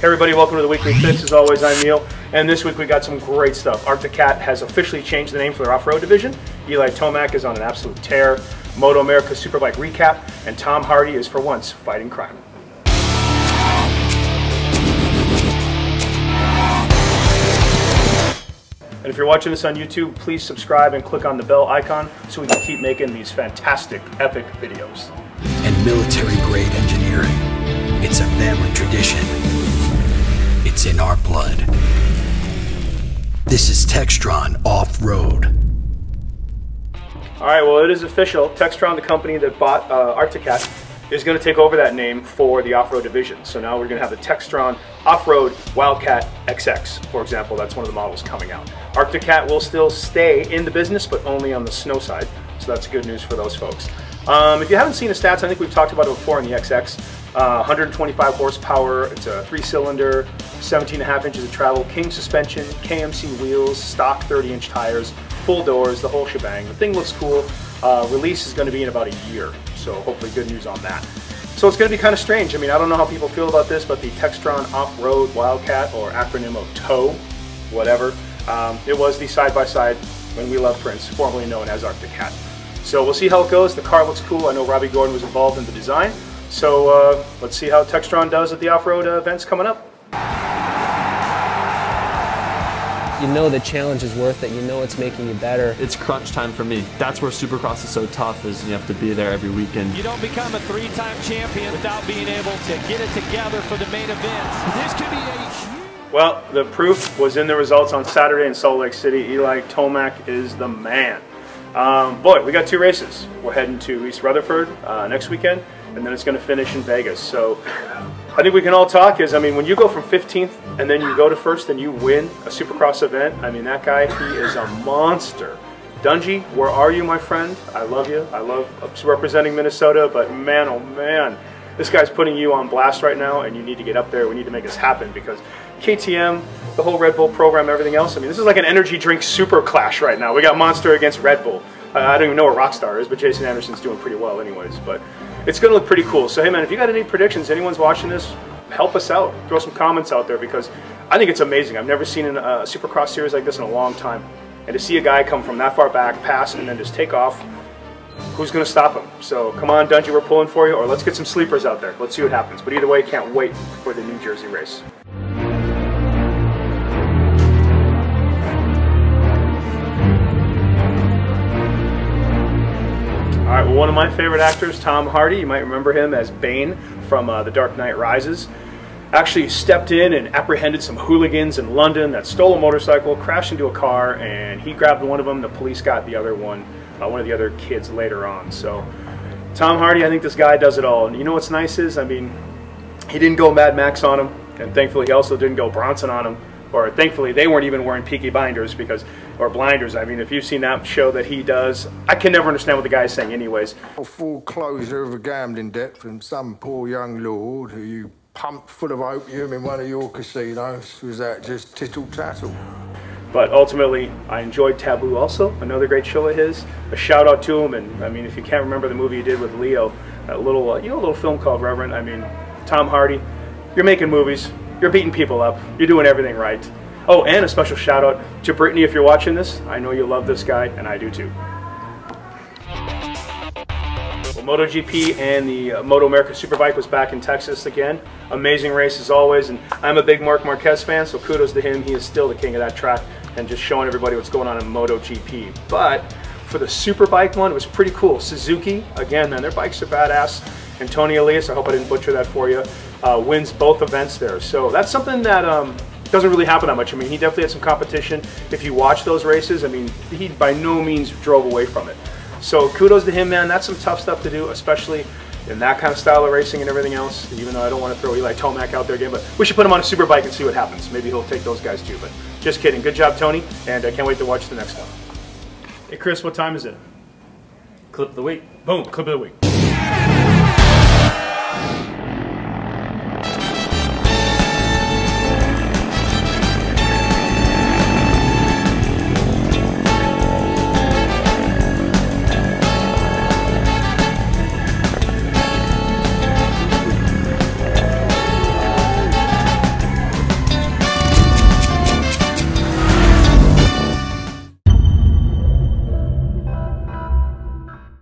Hey everybody, welcome to the Weekly Fix. As always, I'm Neil, and this week we got some great stuff. Arctic Cat has officially changed the name for their off-road division. Eli Tomac is on an absolute tear. Moto America Superbike recap, and Tom Hardy is for once fighting crime. And if you're watching this on YouTube, please subscribe and click on the bell icon so we can keep making these fantastic, epic videos. And military-grade engineering. It's a family tradition. It's in our blood. This is Textron Off-Road. All right, well, it is official. Textron, the company that bought Arctic Cat, is going to take over that name for the off-road division. So now we're going to have the Textron Off-Road Wildcat XX, for example. That's one of the models coming out. Arctic Cat will still stay in the business, but only on the snow side. So that's good news for those folks. If you haven't seen the stats, I think we've talked about it before in the XX. 125 horsepower, it's a 3-cylinder, 17.5 inches of travel, King suspension, KMC wheels, stock 30-inch tires, full doors, the whole shebang. The thing looks cool. Release is going to be in about a year, so hopefully good news on that. So it's going to be kind of strange. I mean, I don't know how people feel about this, but the Textron Off-Road Wildcat, or acronym of TOW, whatever, it was the side-by-side when we love Prince, formerly known as Arctic Cat. So we'll see how it goes. The car looks cool. I know Robbie Gordon was involved in the design. So let's see how Textron does at the off-road events coming up. You know the challenge is worth it. You know it's making you better. It's crunch time for me. That's where Supercross is so tough, is you have to be there every weekend. You don't become a 3-time champion without being able to get it together for the main event. This could be a... Well, the proof was in the results on Saturday in Salt Lake City. Eli Tomac is the man. Boy, we got 2 races. We're heading to East Rutherford next weekend, and then it's going to finish in Vegas. So I think we can all talk is, I mean, when you go from 15th and then you go to 1st and you win a Supercross event, I mean, that guy, he is a monster. Dungy, where are you, my friend? I love you. I love representing Minnesota, but man, oh man, this guy's putting you on blast right now, and you need to get up there. We need to make this happen because KTM, the whole Red Bull program, everything else, I mean, this is like an energy drink super clash right now. We got Monster against Red Bull. I don't even know what Rockstar is, but Jason Anderson's doing pretty well anyways. But it's going to look pretty cool. So, hey, man, if you got any predictions, anyone's watching this, help us out. Throw some comments out there because I think it's amazing. I've never seen a Supercross series like this in a long time. And to see a guy come from that far back, pass, and then just take off, who's going to stop him? So, come on, Dungy, we're pulling for you. Or let's get some sleepers out there. Let's see what happens. But either way, can't wait for the New Jersey race. All right, well, one of my favorite actors, Tom Hardy, you might remember him as Bane from The Dark Knight Rises, actually stepped in and apprehended some hooligans in London that stole a motorcycle, crashed into a car, and he grabbed one of them. The police got the other one of the other kids later on. So Tom Hardy, I think this guy does it all. And you know what's nice is, I mean, he didn't go Mad Max on him, and thankfully he also didn't go Bronson on him. Or thankfully they weren't even wearing Peaky Blinders or blinders. I mean, if you've seen that show that he does, I can never understand what the guy's saying anyways. A full closure of a gambling debt from some poor young lord who you pumped full of opium in one of your casinos. Was that just tittle-tattle? But ultimately, I enjoyed Taboo also, another great show of his. A shout out to him, and I mean, if you can't remember the movie he did with Leo, that little, you know, a little film called Reverend. I mean, Tom Hardy, you're making movies. You're beating people up. You're doing everything right. Oh, and a special shout out to Brittany if you're watching this. I know you love this guy, and I do too. Well, MotoGP and the Moto America Superbike was back in Texas again. Amazing race as always, and I'm a big Marc Marquez fan, so kudos to him. He is still the king of that track and just showing everybody what's going on in MotoGP. But for the Superbike one, it was pretty cool. Suzuki, again, man, their bikes are badass. And Tony Elias, I hope I didn't butcher that for you, wins both events there. So that's something that doesn't really happen that much. I mean, he definitely had some competition. If you watch those races, I mean, he by no means drove away from it. So kudos to him, man. That's some tough stuff to do, especially in that kind of style of racing and everything else. Even though I don't want to throw Eli Tomac out there again, but we should put him on a Superbike and see what happens. Maybe he'll take those guys too, but just kidding. Good job, Tony, and I can't wait to watch the next one. Hey, Chris, what time is it? Clip of the week. Boom, clip of the week.